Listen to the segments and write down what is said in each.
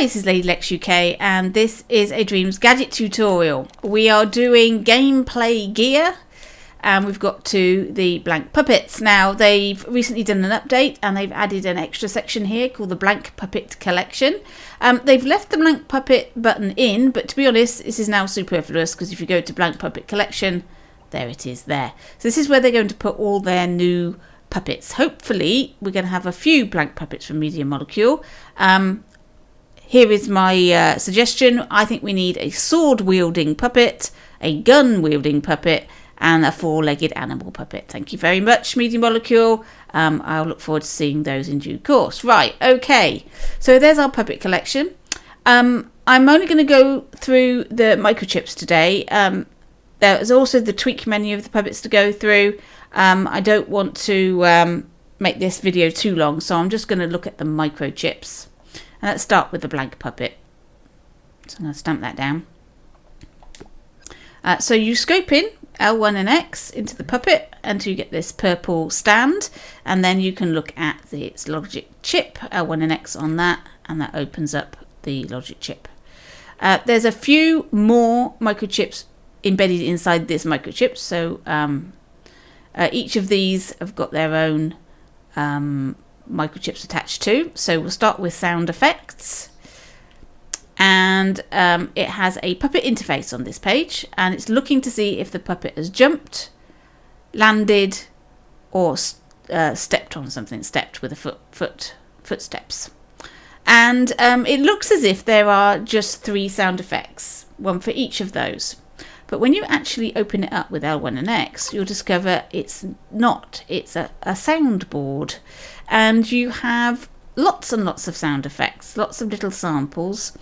Hi, this is Lady Lex UK and this is a Dreams Gadget tutorial. We are doing gameplay gear and we've got to the blank puppets. Now they've recently done an update and they've added an extra section here called the blank puppet collection. They've left the blank puppet button in, but to be honest this is now superfluous because if you go to blank puppet collection, there it is there. So this is where they're going to put all their new puppets. Hopefully we're going to have a few blank puppets from Media Molecule. Here is my suggestion. I think we need a sword-wielding puppet, a gun-wielding puppet, and a four-legged animal puppet. Thank you very much, Media Molecule. I'll look forward to seeing those in due course. Right, okay. So there's our puppet collection. I'm only going to go through the microchips today. There's also the tweak menu of the puppets to go through. I don't want to make this video too long, so I'm just going to look at the microchips. And let's start with the blank puppet. So I'm going to stamp that down. So you scope in L1 and X into the puppet until you get this purple stand. And then you can look at its logic chip, L1 and X on that. And that opens up the logic chip. There's a few more microchips embedded inside this microchip. So each of these have got their own microchips attached to. So we'll start with sound effects, and it has a puppet interface on this page, and it's looking to see if the puppet has jumped, landed, or stepped on something, stepped with a footsteps. And it looks as if there are just 3 sound effects, one for each of those. But when you actually open it up with L1 and X, you'll discover it's not. It's a soundboard. And you have lots and lots of sound effects, lots of little samples.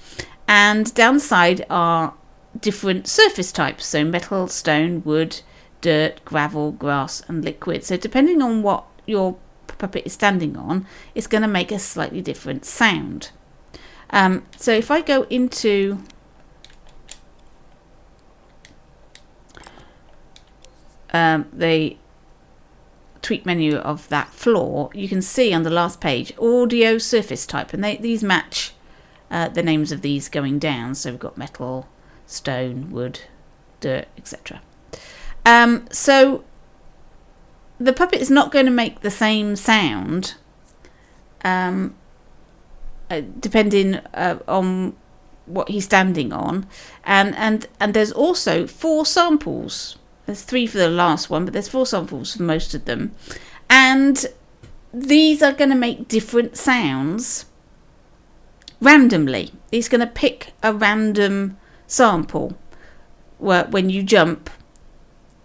And down the side are different surface types. So metal, stone, wood, dirt, gravel, grass, and liquid. So depending on what your puppet is standing on, it's going to make a slightly different sound. So if I go into the tweak menu of that floor, you can see on the last page audio surface type, and these match the names of these going down. So we've got metal, stone, wood, dirt, etc. So the puppet is not going to make the same sound depending on what he's standing on, and there's also 4 samples. There's 3 for the last one, but there's 4 samples for most of them. And these are going to make different sounds randomly. It's going to pick a random sample where when you jump,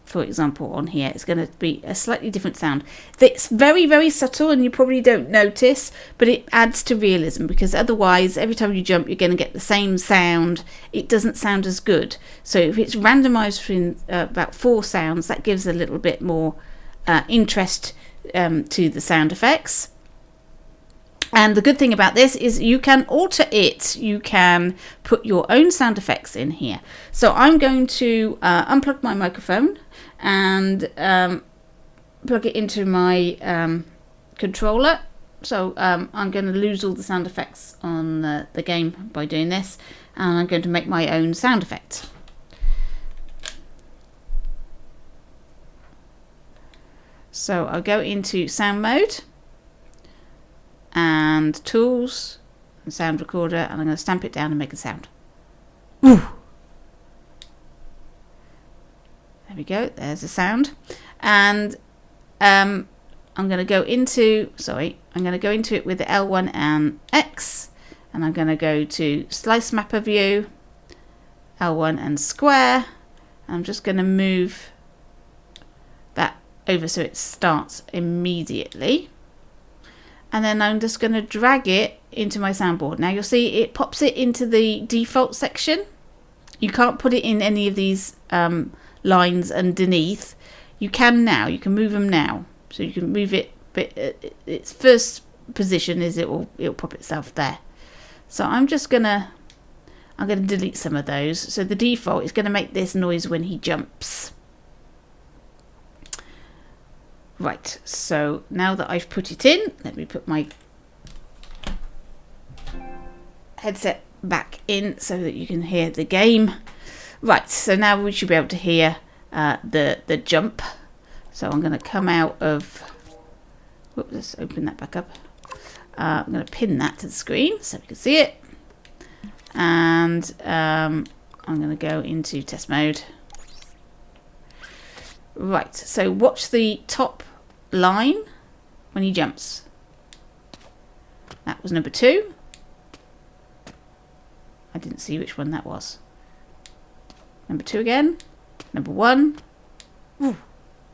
for example, on here, it's going to be a slightly different sound. It's very, very subtle and you probably don't notice, but it adds to realism because otherwise, every time you jump, you're going to get the same sound. It doesn't sound as good. So if it's randomized for about 4 sounds, that gives a little bit more interest to the sound effects. And the good thing about this is you can alter it. You can put your own sound effects in here. So I'm going to unplug my microphone and plug it into my controller. So I'm going to lose all the sound effects on the game by doing this. And I'm going to make my own sound effect. So I'll go into sound mode. And tools and sound recorder, and I'm going to stamp it down and make a sound. Woo. There we go, there's the sound. And I'm going to go into it with the L1 and X, and I'm going to go to slice mapper view, L1 and square. I'm just going to move that over so it starts immediately. And then I'm just going to drag it into my soundboard. Now you'll see it pops it into the default section. You can't put it in any of these lines underneath. You can now. You can move them now. So you can move it, but its first position is it'll pop itself there. So I'm going to delete some of those. So the default is going to make this noise when he jumps. Right, so now that I've put it in, let me put my headset back in so that you can hear the game. Right, so now we should be able to hear the jump. So I'm going to come out of... Whoops, let's open that back up. I'm going to pin that to the screen so we can see it. And I'm going to go into test mode. Right, so watch the top line when he jumps. That was number 2. I didn't see which one that was. Number 2 again. Number 1. Ooh.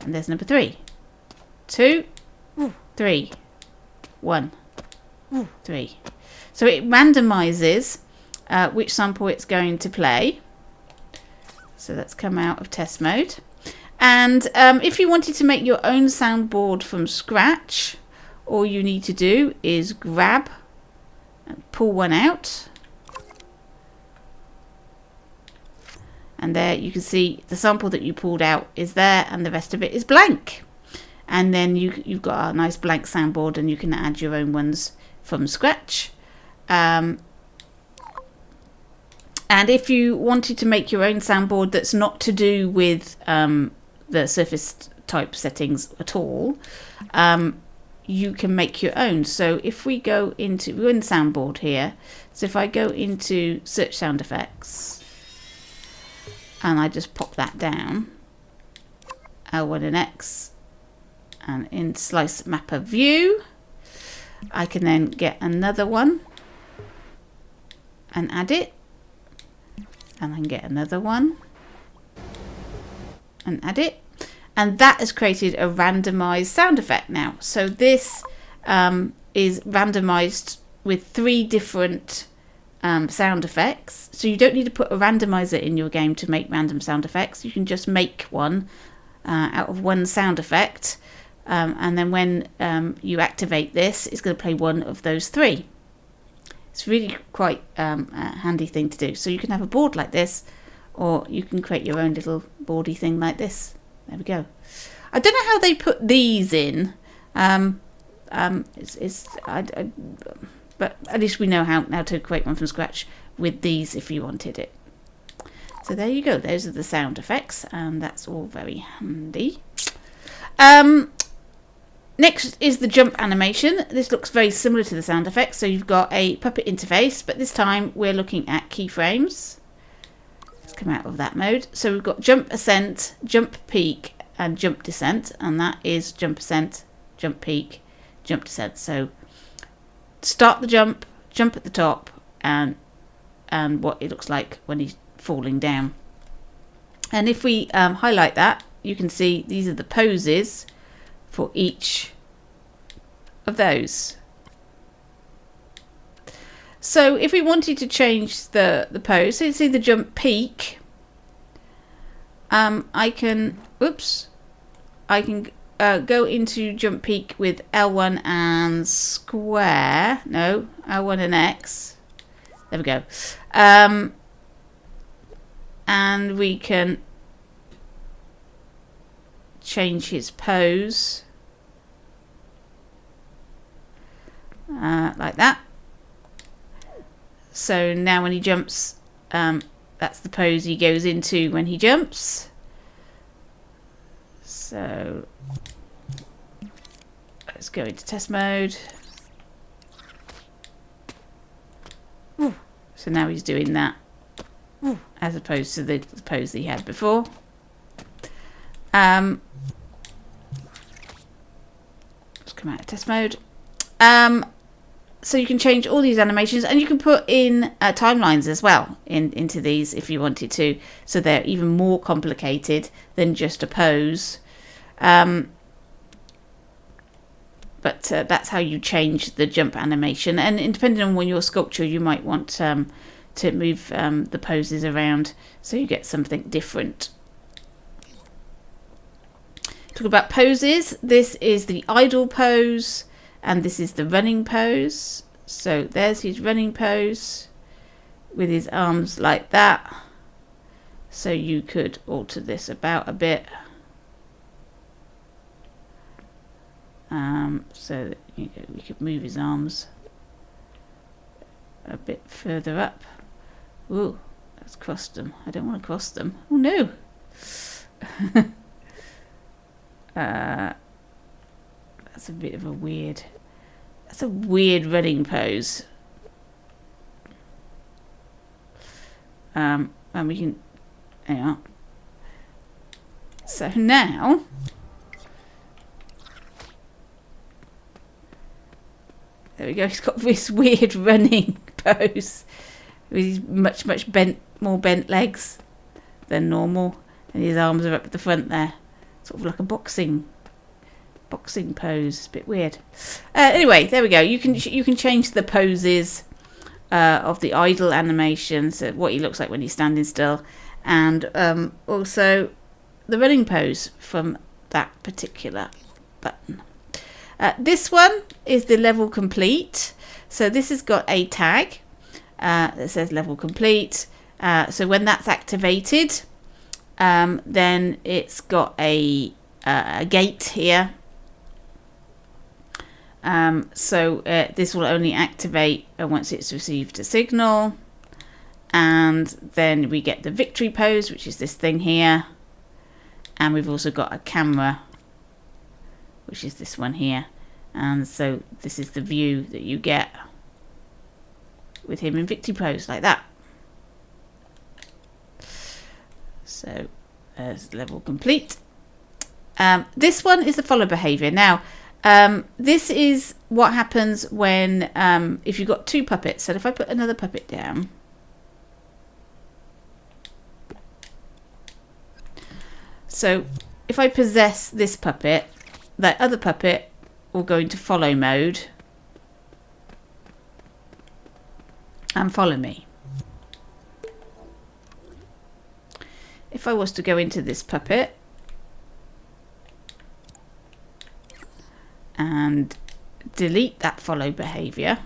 And there's number 3. 2. Ooh. 3. 1. Ooh. 3. So it randomizes which sample it's going to play. So let's come out of test mode. And if you wanted to make your own soundboard from scratch, all you need to do is grab and pull one out. And there you can see the sample that you pulled out is there, and the rest of it is blank. And then you've got a nice blank soundboard, and you can add your own ones from scratch. And if you wanted to make your own soundboard that's not to do with the surface type settings at all, you can make your own. So if we go into, we're in soundboard here, so if I go into search sound effects and I just pop that down, L1 and X, and in slice mapper view I can then get another one and add it, and I can get another one and add it, and that has created a randomized sound effect now. So this is randomized with 3 different sound effects. So you don't need to put a randomizer in your game to make random sound effects. You can just make one out of one sound effect, and then when you activate this, it's going to play one of those 3. It's really quite a handy thing to do. So you can have a board like this, or you can create your own little boardy thing like this. There we go. I don't know how they put these in. But at least we know how to create one from scratch with these if you wanted it. So there you go. Those are the sound effects, and that's all very handy. Next is the jump animation. This looks very similar to the sound effects. So you've got a puppet interface, but this time we're looking at keyframes. Let's come out of that mode. So we've got jump ascent, jump peak, and jump descent, and that is jump ascent, jump peak, jump descent. So start the jump, jump at the top, and what it looks like when he's falling down. And if we highlight that, you can see these are the poses for each of those. So if we wanted to change the pose, so you see the jump peak, I can go into jump peak with L1 and square. No, L1 and X. There we go. And we can change his pose like that. So now when he jumps, that's the pose he goes into when he jumps. So let's go into test mode. Ooh. So now he's doing that. Ooh. As opposed to the pose that he had before. Let's come out of test mode. So you can change all these animations, and you can put in timelines as well into these if you wanted to, so they're even more complicated than just a pose. But that's how you change the jump animation, and depending on your sculpture, you might want to move the poses around so you get something different. Talk about poses. This is the idle pose, and this is the running pose. So there's his running pose with his arms like that. So you could alter this about a bit. So that we could move his arms a bit further up. Ooh, that's crossed them. I don't want to cross them. Oh no. That's a bit of a weird. That's a weird running pose. And we can. Hang on. So now. There we go. He's got this weird running pose with his much more bent legs than normal, and his arms are up at the front there, sort of like a boxing pose. It's a bit weird. Anyway, there we go. You can change the poses of the idle animation, so what he looks like when he's standing still, and also the running pose from that particular button. This one is the level complete. So this has got a tag that says level complete. So when that's activated, then it's got a gate here. So this will only activate once it's received a signal. And then we get the victory pose, which is this thing here. And we've also got a camera, which is this one here. And so this is the view that you get with him in victory pose, like that. So there's level complete. This one is the follow behavior. Now, this is what happens when if you've got two puppets. So if I put another puppet down, so if I possess this puppet, that other puppet will go into follow mode and follow me. If I was to go into this puppet and delete that follow behavior,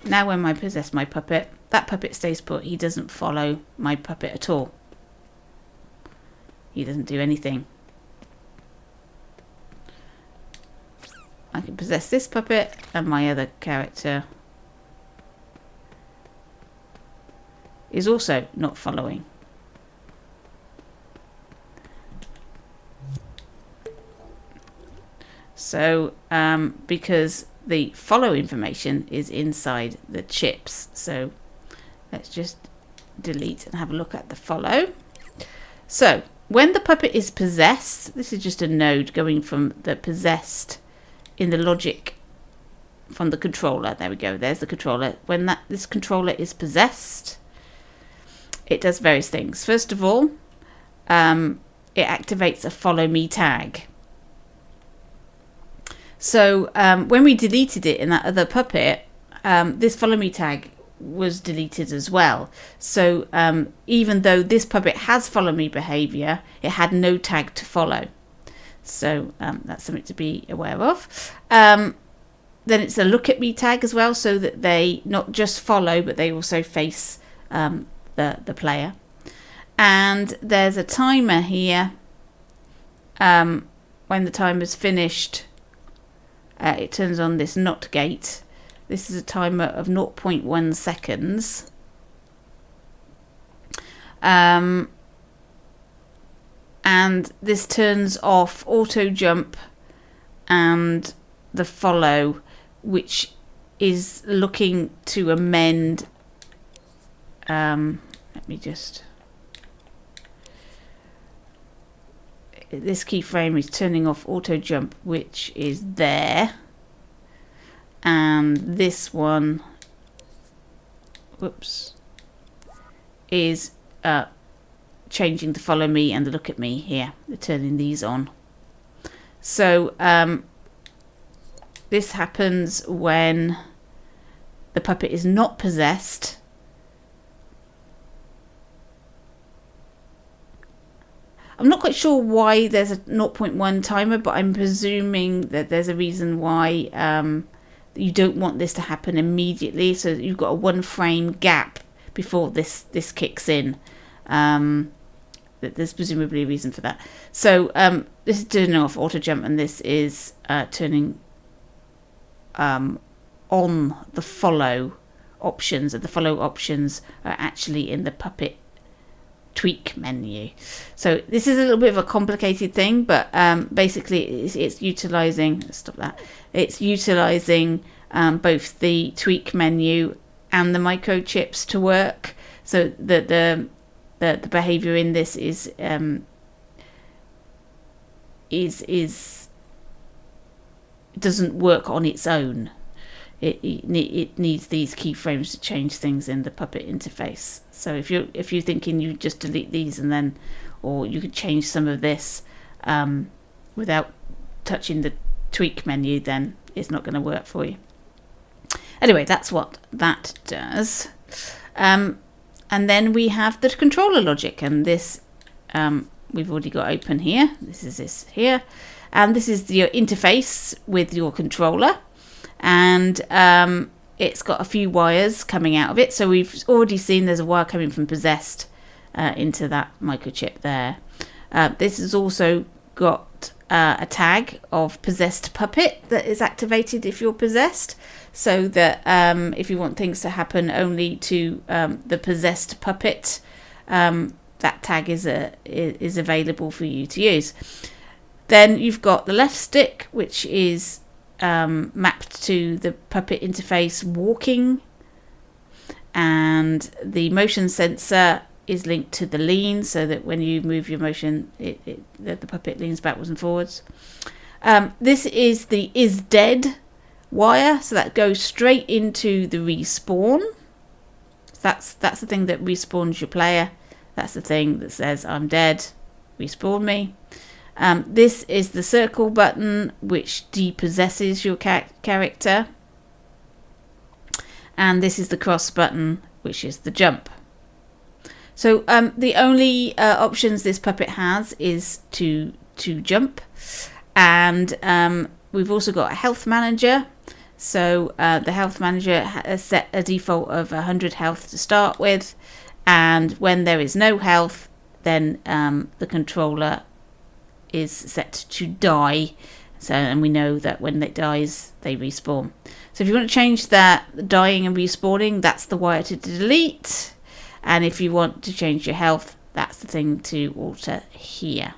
now when I possess my puppet, that puppet stays put. He doesn't follow my puppet at all. He doesn't do anything. I can possess this puppet and my other character is also not following. So because the follow information is inside the chips, so let's just delete and have a look at the follow. So when the puppet is possessed, this is just a node going from the possessed in the logic from the controller. There we go. There's the controller. When this controller is possessed, it does various things. First of all, it activates a follow me tag. So when we deleted it in that other puppet, this follow me tag was deleted as well. So even though this puppet has follow me behavior, it had no tag to follow. So that's something to be aware of. Then it's a look at me tag as well, so that they not just follow, but they also face the player. And there's a timer here. When the timer's finished, it turns on this not gate. This is a timer of 0.1 seconds. And this turns off auto jump and the follow, which is looking to amend. Let me just. This keyframe is turning off auto jump, which is there. And this one, whoops, is changing the follow me and the look at me here. They're turning these on. So this happens when the puppet is not possessed. I'm not quite sure why there's a 0.1 timer, but I'm presuming that there's a reason why you don't want this to happen immediately. So you've got a 1 frame gap before this kicks in. There's presumably a reason for that. So this is turning off auto jump, and this is turning on the follow options, and the follow options are actually in the Puppet tweak menu. So this is a little bit of a complicated thing, but basically it's utilizing both the tweak menu and the microchips to work, so that the behavior in this is doesn't work on its own. It needs these keyframes to change things in the Puppet interface. So if you're thinking you just delete these and then, or you could change some of this without touching the tweak menu, then it's not going to work for you. Anyway, that's what that does. And then we have the controller logic, and this we've already got open here. This is this here, and this is your interface with your controller. And it's got a few wires coming out of it. So we've already seen there's a wire coming from Possessed into that microchip there. This has also got a tag of Possessed Puppet that is activated if you're possessed, so that if you want things to happen only to the Possessed Puppet, that tag is available for you to use. Then you've got the left stick, which is mapped to the Puppet interface walking, and the motion sensor is linked to the lean, so that when you move your motion, the Puppet leans backwards and forwards. This is the is dead wire, so that goes straight into the respawn. That's the thing that respawns your player. That's the thing that says I'm dead, respawn me. This is the circle button, which depossesses your character. And this is the cross button, which is the jump. So the only options this Puppet has is to jump. And we've also got a health manager. So the health manager has set a default of 100 health to start with. And when there is no health, then the controller is set to die, and we know that when it dies they respawn. So if you want to change that dying and respawning, that's the wire to delete, and if you want to change your health, that's the thing to alter here.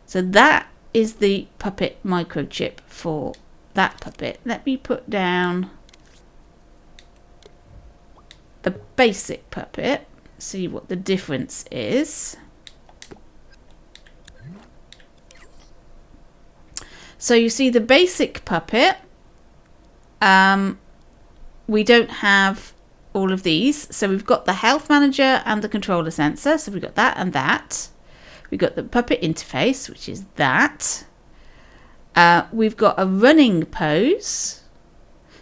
So that is the Puppet microchip for that Puppet. Let me put down the basic Puppet, see what the difference is. So you see the basic Puppet, we don't have all of these. So we've got the health manager and the controller sensor. So we've got that and that. We've got the Puppet interface, which is that. We've got a running pose.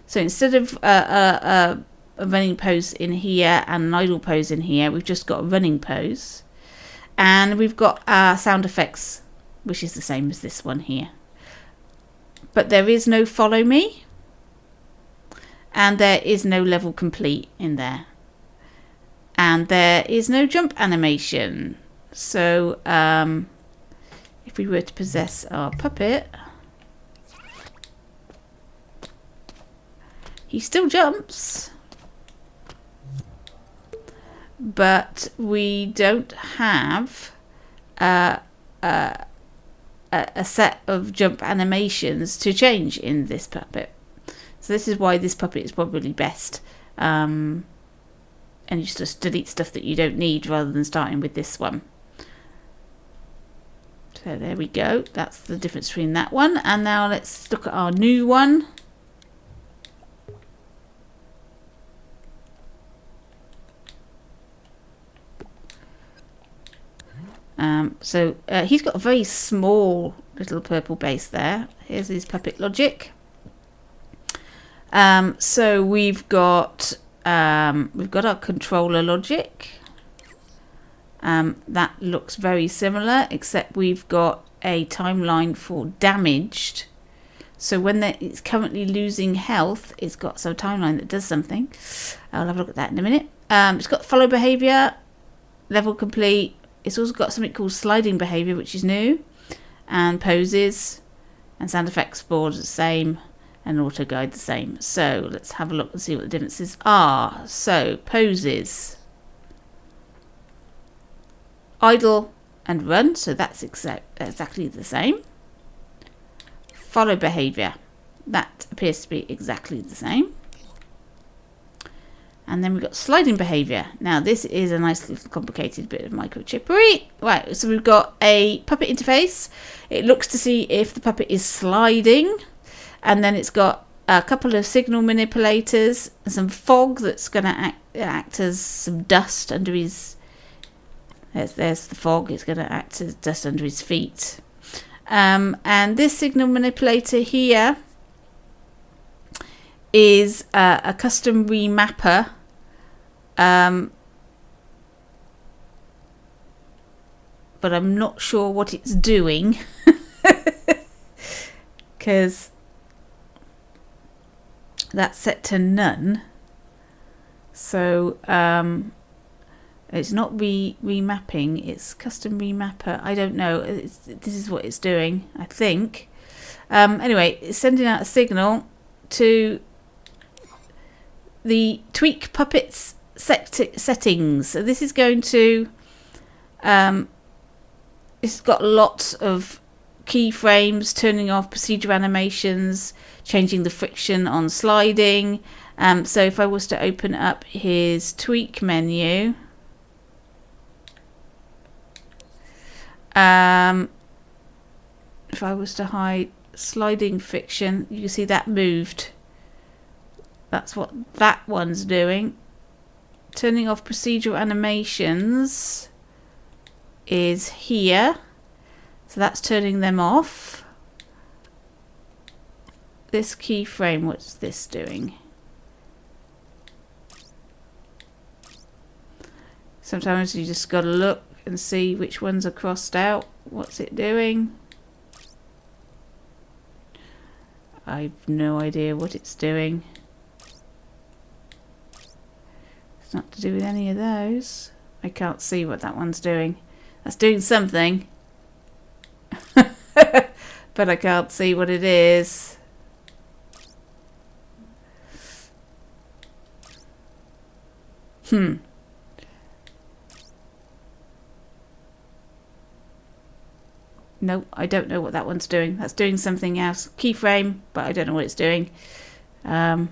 So instead of a running pose in here and an idle pose in here, we've just got a running pose. And we've got our sound effects, which is the same as this one here. But there is no follow me, and there is no level complete in there, and there is no jump animation. So if we were to possess our Puppet, he still jumps, but we don't have a set of jump animations to change in this Puppet. So this is why this Puppet is probably best, and you just delete stuff that you don't need rather than starting with this one. So there we go, that's the difference between that one. And now let's look at our new one. So he's got a very small little purple base there. Here's his Puppet logic. So we've got our controller logic. That looks very similar, except we've got a timeline for damaged. So when it's currently losing health, it's got some timeline that does something. I'll have a look at that in a minute. It's got follow behavior, level complete. It's also got something called sliding behavior, which is new, and poses, and sound effects board is the same, and auto guide the same. So let's have a look and see what the differences are. So poses, idle and run, so that's exactly the same. Follow behavior, that appears to be exactly the same. And then we've got sliding behavior. Now this is a nice little complicated bit of microchippery. Right, so we've got a puppet interface. It looks to see if the puppet is sliding. And then it's got a couple of signal manipulators, and some fog that's going to act as some dust under his... There's the fog. It's going to act as dust under his feet. And this signal manipulator here is a custom remapper. But I'm not sure what it's doing. Because that's set to none. So it's not remapping, it's custom remapper. I don't know. This is what it's doing, I think. Anyway, it's sending out a signal to the tweak puppets settings. So this is going to it's got lots of keyframes, turning off procedure animations, changing the friction on sliding. So if I was to open up his tweak menu, if I was to hide sliding friction, you can see that moved. That's what that one's doing. Turning off procedural animations is here. So that's turning them off. This keyframe, what's this doing? Sometimes you just got to look and see which ones are crossed out. What's it doing? I've no idea what it's doing. It's not to do with any of those. I can't see what that one's doing. That's doing something. But I can't see what it is. Nope, I don't know what that one's doing. That's doing something else. Keyframe, but I don't know what it's doing. It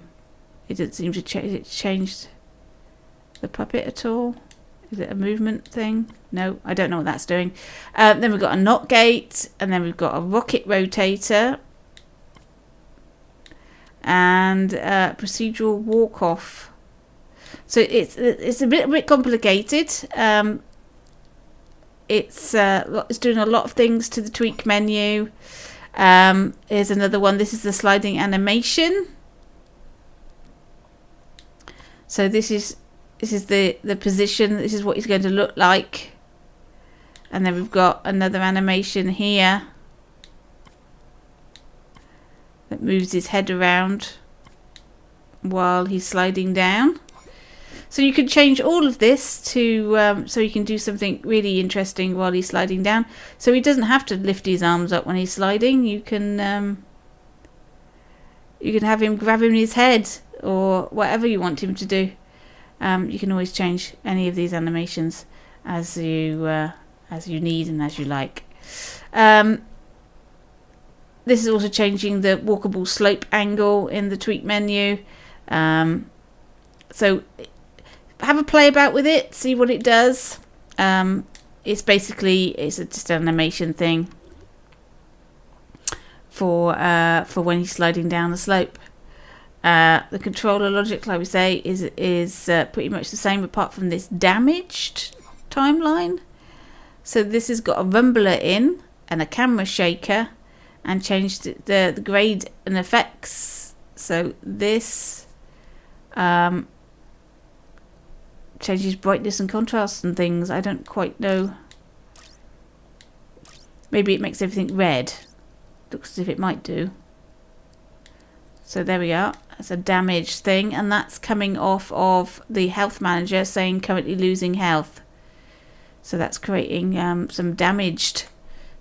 didn't seem to change the puppet at all. Is it a movement thing? No, I don't know what that's doing. Then we've got a knot gate, and then we've got a rocket rotator, and procedural walk off. So it's a bit complicated. It's doing a lot of things to the tweak menu. Here's another one. This is the sliding animation. So this is the position. This is what he's going to look like. And then we've got another animation here that moves his head around while he's sliding down. So you can change all of this to so you can do something really interesting while he's sliding down. So he doesn't have to lift his arms up when he's sliding. You can have him grabbing his head or whatever you want him to do. You can always change any of these animations as you need and as you like. This is also changing the walkable slope angle in the tweak menu. So have a play about with it, see what it does. It's just an animation thing for when he's sliding down the slope. The controller logic, like we say, is pretty much the same apart from this damaged timeline. So this has got a rumbler in and a camera shaker, and changed the grade and effects. So this changes brightness and contrast and things. I don't quite know. Maybe it makes everything red. Looks as if it might do. So there we are. That's a damaged thing, and that's coming off of the health manager saying currently losing health. So that's creating some damaged,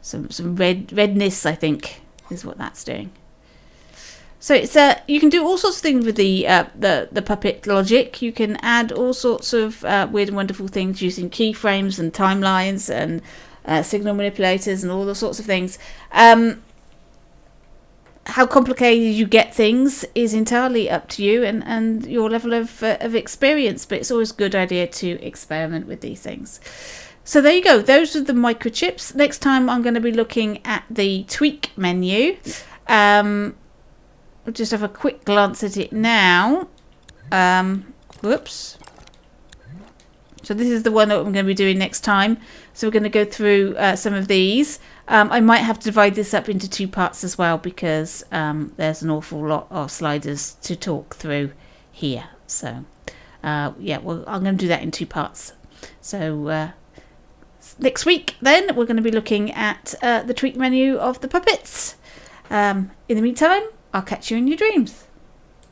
some redness, I think, is what that's doing. So it's you can do all sorts of things with the puppet logic. You can add all sorts of weird and wonderful things using keyframes and timelines and signal manipulators and all those sorts of things. How complicated you get things is entirely up to you and your level of experience, but it's always a good idea to experiment with these things. So there you go. Those are the microchips. Next time I'm going to be looking at the tweak menu. We'll just have a quick glance at it now. Whoops. So this is the one that I'm going to be doing next time. So we're going to go through some of these. I might have to divide this up into 2 parts as well, because there's an awful lot of sliders to talk through here. So yeah, well, I'm going to do that in 2 parts. So next week then we're going to be looking at the tweak menu of the puppets. In the meantime, I'll catch you in your dreams.